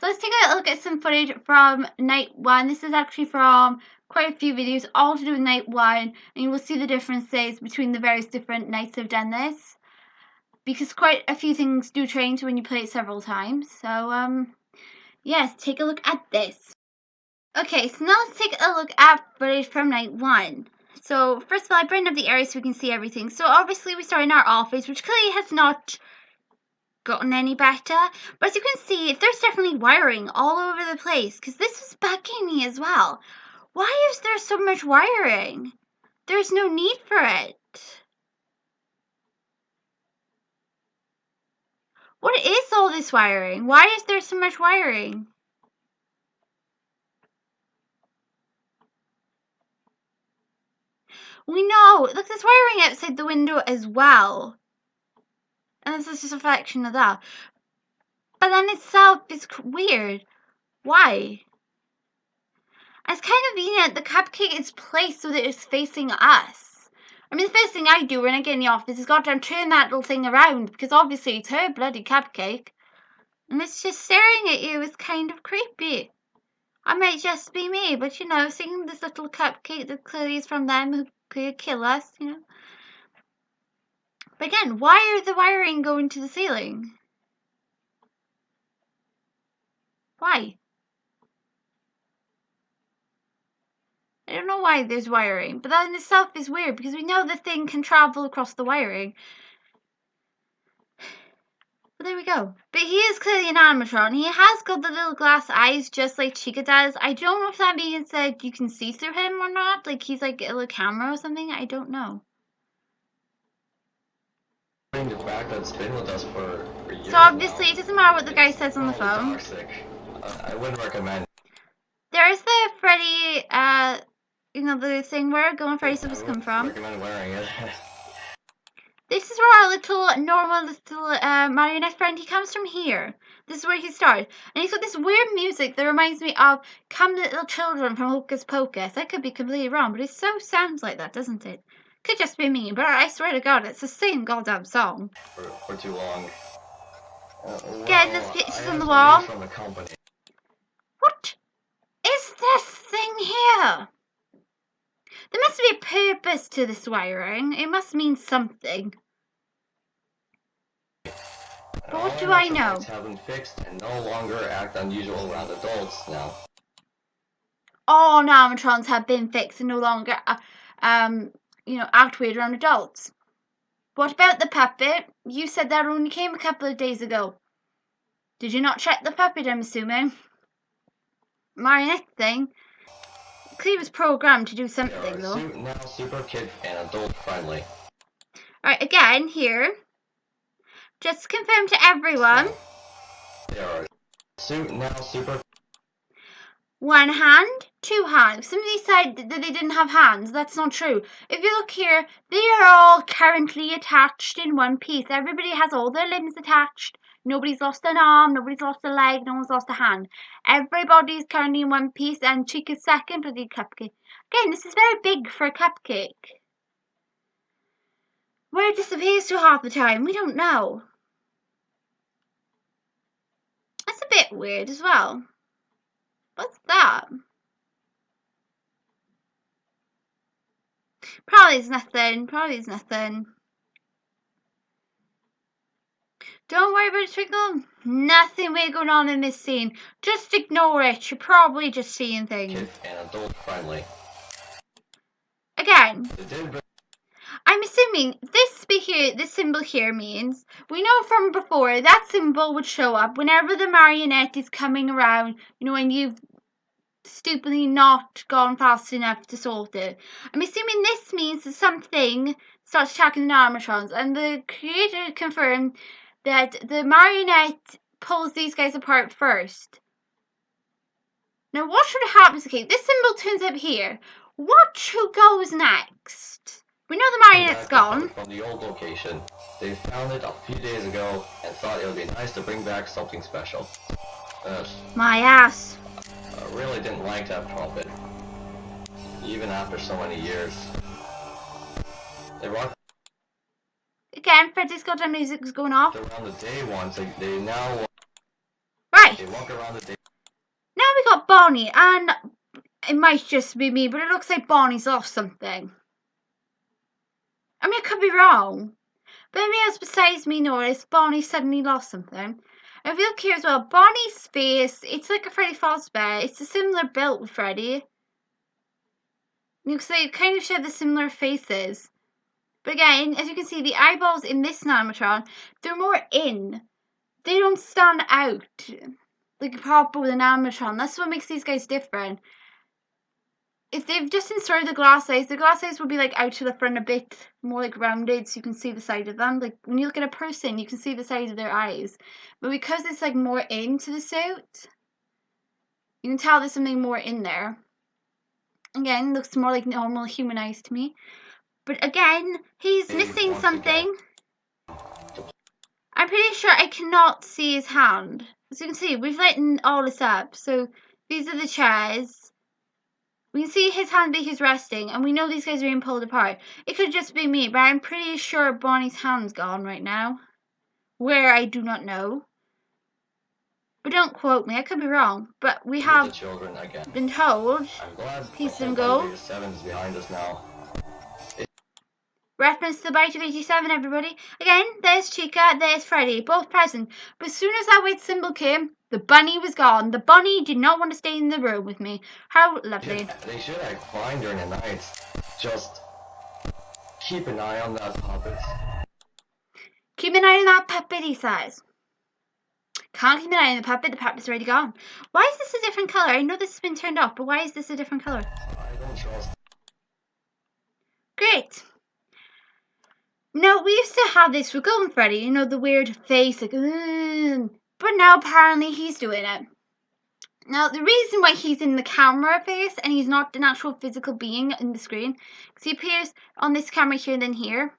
So let's take a look at some footage from night 1. This is actually from quite a few videos, all to do with night 1, and you will see the differences between the various different nights I've done this, because quite a few things do change when you play it several times. So yes, take a look at this. Okay, so now let's take a look at footage from night 1. So first of all, I brightened up the area so we can see everything. So obviously we start in our office, which clearly has not gotten any better, but as you can see, there's definitely wiring all over the place, because this was bugging me as well. Why is there so much wiring? There's no need for it. What is all this wiring? Why is there so much wiring? We know, look, there's wiring outside the window as well. And this is just a reflection of that. But then itself is weird. Why? It's kind of convenient. The cupcake is placed so that it's facing us. I mean, the first thing I do when I get in the office is goddamn turn that little thing around, because obviously it's her bloody cupcake. And it's just staring at you is kind of creepy. I might just be me, but you know, seeing this little cupcake that clearly is from them who could kill us, you know. But again, why are the wiring going to the ceiling? Why? I don't know why there's wiring, but that in itself is weird because we know the thing can travel across the wiring. But there we go. But he is clearly an animatron. He has got the little glass eyes just like Chica does. I don't know if that means that you can see through him or not. Like he's like a little camera or something. I don't know. The fact that it's been with us for years. So obviously it doesn't matter what the guy says on the phone. Toxic. I wouldn't recommend. There is the Freddy, you know, the thing where Going Freddy supposed to come from. Recommend wearing it. This is where our little normal little marionette friend, he comes from here. This is where he started. And he's got this weird music that reminds me of Come Little Children from Hocus Pocus. I could be completely wrong, but it so sounds like that, doesn't it? Could just be me, but I swear to God, it's the same goddamn song. For too long. Getting the pictures on the wall. From the company. What is this thing here? There must be a purpose to this wiring. It must mean something. But what do I know? Have been fixed and no longer act unusual around adults now. All animatrons have been fixed and no longer, you know, act weird around adults. What about the puppet? You said that only came a couple of days ago. Did you not check the puppet, I'm assuming? Marionette thing. Clearly was programmed to do something, though. Now super kid and adult friendly. Alright, again, here. Just to confirm to everyone. They are now super. One hand, two hands. Somebody said that they didn't have hands. That's not true. If you look here, they are all currently attached in one piece. Everybody has all their limbs attached. Nobody's lost an arm, nobody's lost a leg, no one's lost a hand. Everybody's currently in one piece, and Chica's second for the cupcake. Again, this is very big for a cupcake. Where it disappears to half the time, we don't know. That's a bit weird as well. What's that? Probably it's nothing. Probably it's nothing. Don't worry about it, Twinkle. Nothing weird going on in this scene. Just ignore it. You're probably just seeing things. Kid and adult friendly. Again, I'm assuming this symbol here means, we know from before, that symbol would show up whenever the marionette is coming around, you know, when you've stupidly not gone fast enough to sort it. I'm assuming this means that something starts attacking the animatrons, and the creator confirmed that the marionette pulls these guys apart first. Now, what should happen? Okay, this symbol turns up here. What should goes next? We know the marionette's gone. From the old location, they found it a few days ago and thought it would be nice to bring back something special. My ass. I really didn't like that puppet, even after so many years. They rocked. Again, Freddy's goddamn music was going off. Around the day ones, they now. Right. Right. They walk around the day. Now we got Bonnie, and it might just be me, but it looks like Bonnie's lost something. I mean, I could be wrong. But anything else besides me noticed Bonnie suddenly lost something. And if you look here as well, Bonnie's face, it's like a Freddy Fazbear. It's a similar build with Freddy. You can say it kind of share the similar faces. But again, as you can see, the eyeballs in this animatron, they're more in. They don't stand out like a proper with an animatron. That's what makes these guys different. If they've just inserted the glass eyes will be like out to the front a bit more like rounded so you can see the side of them. Like when you look at a person, you can see the side of their eyes. But because it's like more into the suit, you can tell there's something more in there. Again, looks more like normal human eyes to me. But again, he's missing something. I'm pretty sure I cannot see his hand. As you can see, we've lightened all this up. So these are the chairs. We can see his hand he's resting, and we know these guys are being pulled apart. It could just be me, but I'm pretty sure Bonnie's hand's gone right now. Where, I do not know. But don't quote me, I could be wrong. But we have been told, peace and go. Behind us now. Reference to the Bite of 87, everybody. Again, there's Chica, there's Freddy, both present. But as soon as that white symbol came, the bunny was gone. The bunny did not want to stay in the room with me. How lovely. They should act fine during the night. Just keep an eye on that puppet. Keep an eye on that puppet, he says. Can't keep an eye on the puppet's already gone. Why is this a different colour? I know this has been turned off, but why is this a different colour? I don't trust. Great. No, we used to have this with Golden Freddy, you know, the weird face, like, but now apparently he's doing it. Now, the reason why he's in the camera face and he's not an actual physical being in the screen, because he appears on this camera here and then here.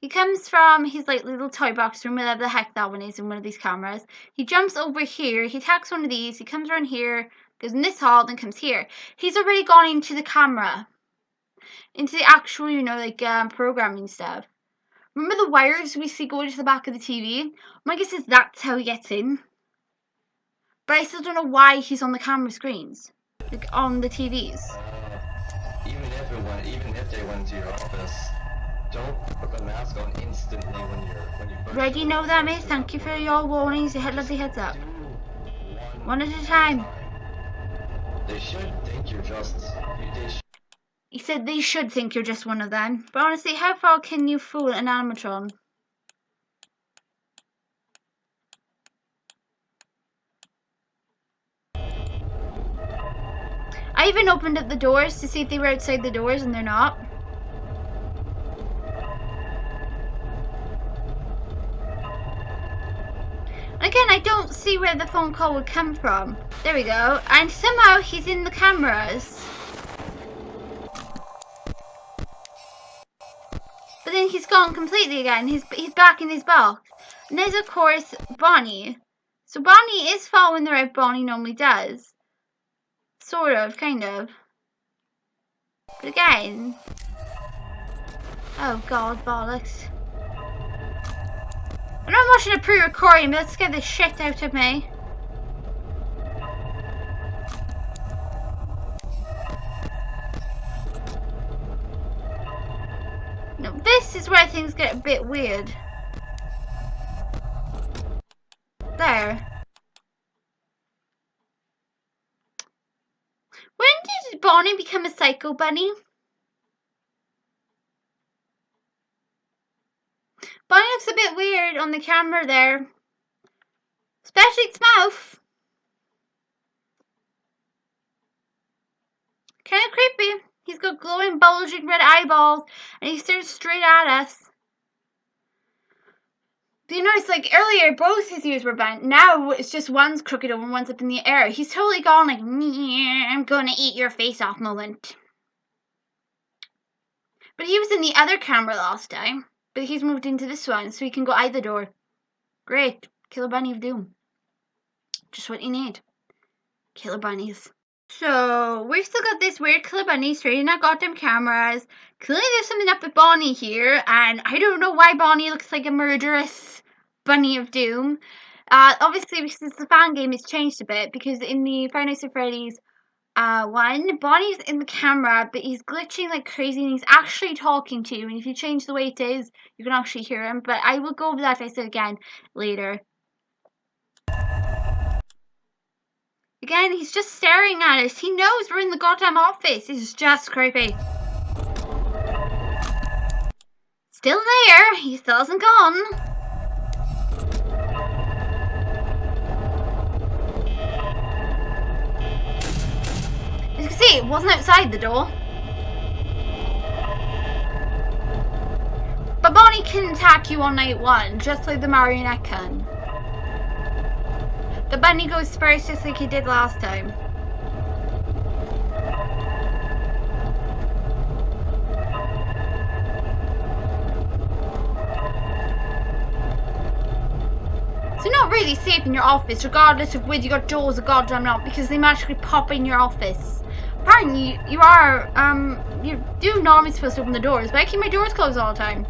He comes from his like little toy box room, whatever the heck that one is in one of these cameras. He jumps over here, he attacks one of these, he comes around here, goes in this hall, then comes here. He's already gone into the camera. Into the actual, you know, like programming stuff. Remember the wires we see going to the back of the TV? My guess is that's how he gets in. But I still don't know why he's on the camera screens. Like on the TVs. Even if they went to your office, don't put the mask on instantly when you first Ready, know that, miss? Thank you for your warnings. You had lovely heads up. One at a time. They should think you're just... He said they should think you're just one of them. But honestly, how far can you fool an animatron? I even opened up the doors to see if they were outside the doors, and they're not. Again, I don't see where the phone call would come from. There we go. And somehow he's in the cameras. But then he's gone completely again. He's back in his box. And there's, of course, Bonnie. So Bonnie is following the route Bonnie normally does. Sort of, kind of. But again... Oh, God, bollocks. I know I'm watching a pre-recording, but that scared the shit out of me. No, this is where things get a bit weird. There. When did Bonnie become a psycho bunny? Bonnie looks a bit weird on the camera there. Especially its mouth. Kind of creepy. He's got glowing, bulging red eyeballs, and he stares straight at us. Do you notice, like, earlier, both his ears were bent. Now, it's just one's crooked and one's up in the air. He's totally gone, like, I'm gonna eat your face off moment. But he was in the other camera last time. But he's moved into this one, so he can go either door. Great. Killer Bunny of Doom. Just what you need. Killer bunnies. So, we've still got this weird killer bunny straight in our goddamn cameras. Clearly there's something up with Bonnie here, and I don't know why Bonnie looks like a murderous bunny of doom. Obviously, because it's the fan game, it's changed a bit. Because in the Five Nights at Freddy's 1, Bonnie's in the camera, but he's glitching like crazy, and he's actually talking to you. And if you change the way it is, you can actually hear him. But I will go over that, I said again, later. Again, he's just staring at us. He knows we're in the goddamn office. It's just creepy. Still there. He still hasn't gone. As you can see, it wasn't outside the door. But Bonnie can attack you on night 1, just like the marionette can. The bunny goes first, just like he did last time. So you're not really safe in your office, regardless of whether you got doors or goddamn not, because they magically pop in your office. Apparently, you are, you do normally supposed to open the doors, but I keep my doors closed all the time.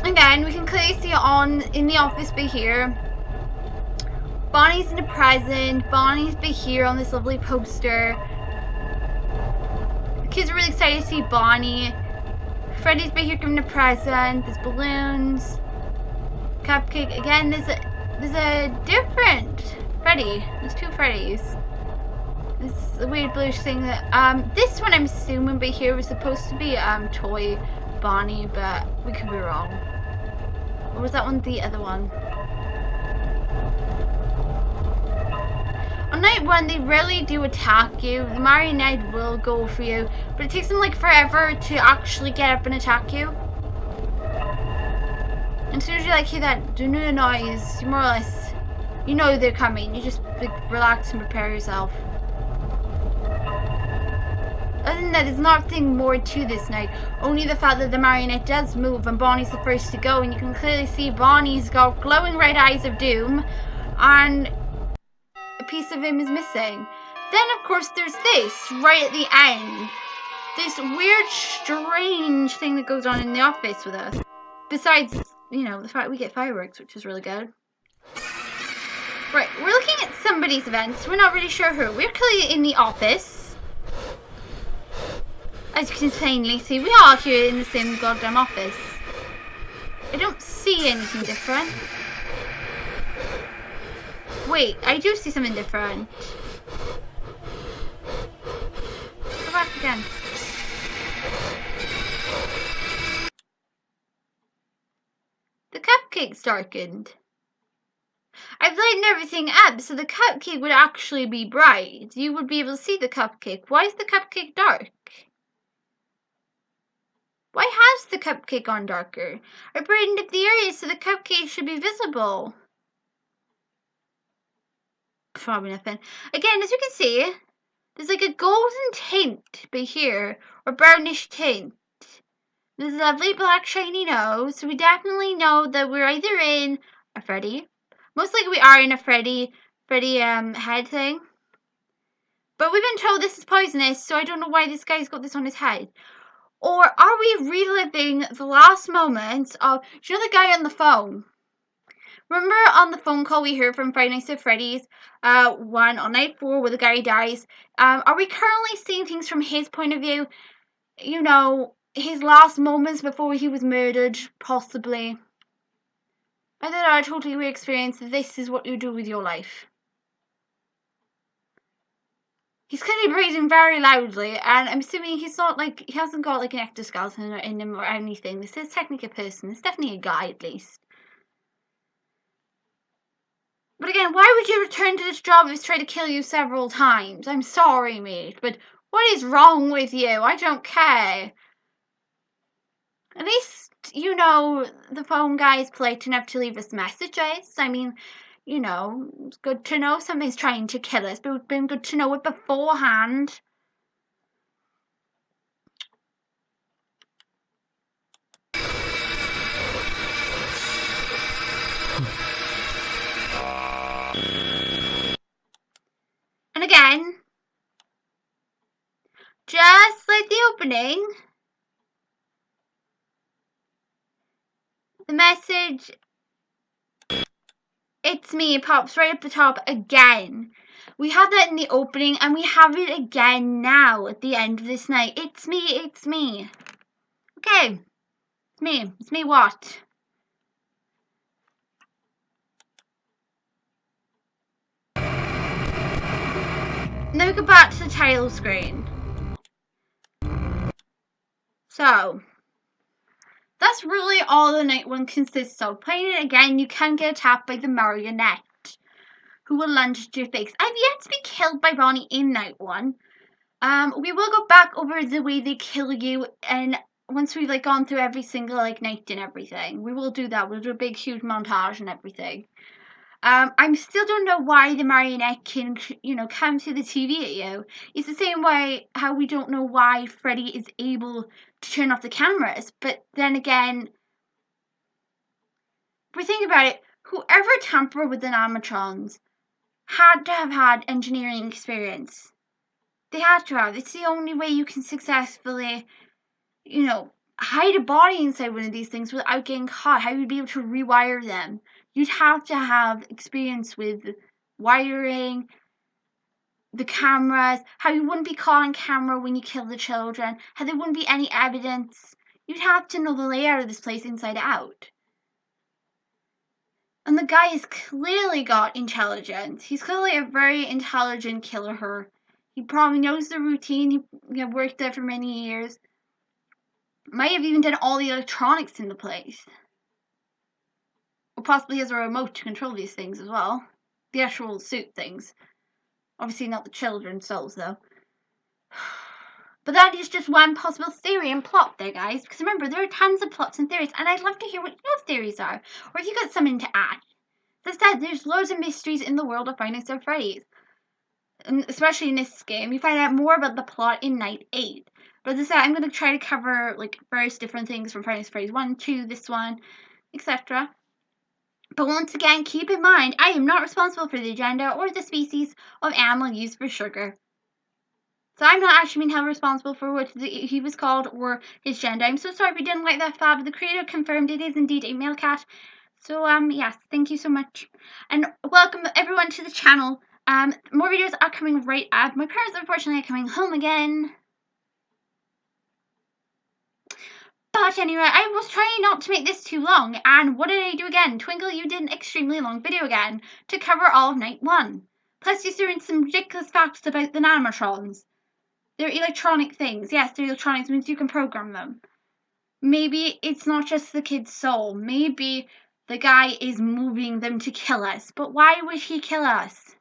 Again, we can clearly see it in the office bay here. Bonnie's in the present. Bonnie's bay here on this lovely poster. The kids are really excited to see Bonnie. Freddy's bay here giving a present. There's balloons. Cupcake. Again, there's a different Freddy. There's 2 Freddys. This is a weird bluish thing that this one I'm assuming bay here was supposed to be toy Bonnie, but we could be wrong. Or was that one the other one? On night 1, they really do attack you. The marionette will go for you, but it takes them like forever to actually get up and attack you. And as soon as you like hear that doo-doo noise, you more or less, you know they're coming. You just like, relax and prepare yourself. Other than that, there's nothing more to this night. Only the fact that the marionette does move and Bonnie's the first to go, and you can clearly see Bonnie's got glowing red eyes of doom, and a piece of him is missing. Then, of course, there's this right at the end. This weird, strange thing that goes on in the office with us. Besides, you know, the fact we get fireworks, which is really good. Right, we're looking at somebody's events. We're not really sure who. We're clearly in the office. As you can plainly see, we are here in the same goddamn office. I don't see anything different. Wait, I do see something different. Go back again. The cupcake's darkened. I've lightened everything up so the cupcake would actually be bright. You would be able to see the cupcake. Why is the cupcake dark? Why has the cupcake gone darker? I brightened up the area so the cupcake should be visible. Probably nothing. Again, as you can see, there's like a golden tint by here, or brownish tint. There's a lovely black shiny nose, so we definitely know that we're either in a Freddy. Most likely we are in a Freddy head thing. But we've been told this is poisonous, so I don't know why this guy's got this on his head. Or are we reliving the last moments of, you know, the guy on the phone? Remember on the phone call we heard from Five Nights at Freddy's 1 on night 4 where the guy dies? Are we currently seeing things from his point of view? You know, his last moments before he was murdered, possibly. I don't know, I totally re-experienced this is what you do with your life. He's clearly breathing very loudly, and I'm assuming he's not like, he hasn't got like an exoskeleton in him or anything. This is technically a person. It's definitely a guy at least. But again, why would you return to this job if it's tried to kill you several times? I'm sorry, mate, but what is wrong with you? I don't care. At least, you know, the phone guy is polite enough to leave us messages. I mean, you know, it's good to know something's trying to kill us, but it would have been good to know it beforehand. And again, just like the opening, the message, "It's me," pops right up the top again. We had that in the opening, and we have it again now at the end of this night. It's me, it's me. Okay, it's me. It's me what? Now we go back to the title screen. So, that's really all the night one consists of. Playing it again, you can get attacked by the marionette, who will lunge at your face. I've yet to be killed by Bonnie in night one. We will go back over the way they kill you, and once we've like gone through every single like night and everything, we will do that. We'll do a big huge montage and everything. I still don't know why the marionette can, come through the TV at you. It's the same way how we don't know why Freddy is able to turn off the cameras. But then again, if we think about it, whoever tampered with the animatrons had to have had engineering experience. They had to have. It's the only way you can successfully, hide a body inside one of these things without getting caught. How you'd be able to rewire them. You'd have to have experience with wiring, the cameras, how you wouldn't be caught on camera when you kill the children, how there wouldn't be any evidence. You'd have to know the layout of this place inside out. And the guy has clearly got intelligence. He's clearly a very intelligent killer. He probably knows the routine. He worked there for many years. Might have even done all the electronics in the place. Or possibly has a remote to control these things as well. The actual suit things. Obviously not the children's souls though. But that is just one possible theory and plot there, guys. Because remember, there are tons of plots and theories, and I'd love to hear what your theories are. Or if you got something to add. As I said, there's loads of mysteries in the world of Five Nights at Freddy's. And especially in this game, you find out more about the plot in Night 8. But as I said, I'm going to try to cover various different things from Five Nights at Freddy's 1, 2, this one, etc. But once again, keep in mind, I am not responsible for the agenda or the species of animal used for sugar. So I'm not actually being held responsible for what he was called or his gender. I'm so sorry if you didn't like that fab. The creator confirmed it is indeed a male cat. So, yes, thank you so much. And welcome everyone to the channel. More videos are coming right up. My parents unfortunately are coming home again. But anyway, I was trying not to make this too long, and what did I do again? Twinkle, you did an extremely long video again to cover all of Night 1. Plus you threw in some ridiculous facts about the animatrons. They're electronic things. Yes, they're electronics, means you can program them. Maybe it's not just the kid's soul. Maybe the guy is moving them to kill us. But why would he kill us?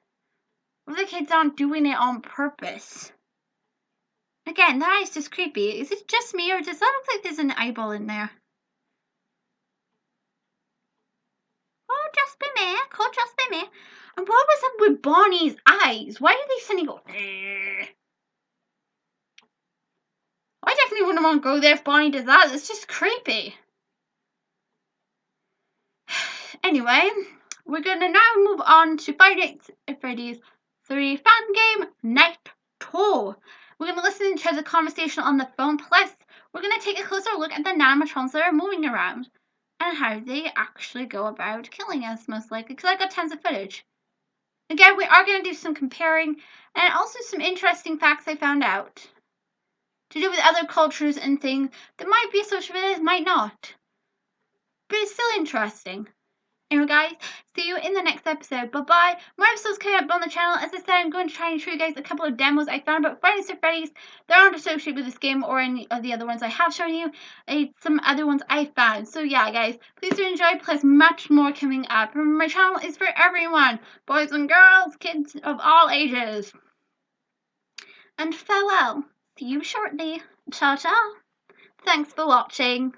Well, the kids aren't doing it on purpose. Again, that is just creepy. Is it just me, or does that look like there's an eyeball in there? Oh, just be me. Could just be me. And what was up with Bonnie's eyes? Why did they suddenly go... I definitely wouldn't want to go there if Bonnie does that. It's just creepy. Anyway, we're going to now move on to Five Nights at Freddy's 3 Fan Game Night 2. We're going to listen to the conversation on the phone, plus we're going to take a closer look at the animatrons that are moving around and how they actually go about killing us, most likely, because I got tons of footage. Again, we are going to do some comparing and also some interesting facts I found out to do with other cultures and things that might be associated with this, might not. But it's still interesting. Anyway, guys, see you in the next episode. Bye-bye. More episodes coming up on the channel. As I said, I'm going to try and show you guys a couple of demos I found about Five Nights at Freddy's. They aren't associated with this game or any of the other ones I have shown you. Some other ones I found. So, yeah, guys, please do enjoy. Plus, much more coming up. Remember, my channel is for everyone. Boys and girls, kids of all ages. And farewell. See you shortly. Ciao, ciao. Thanks for watching.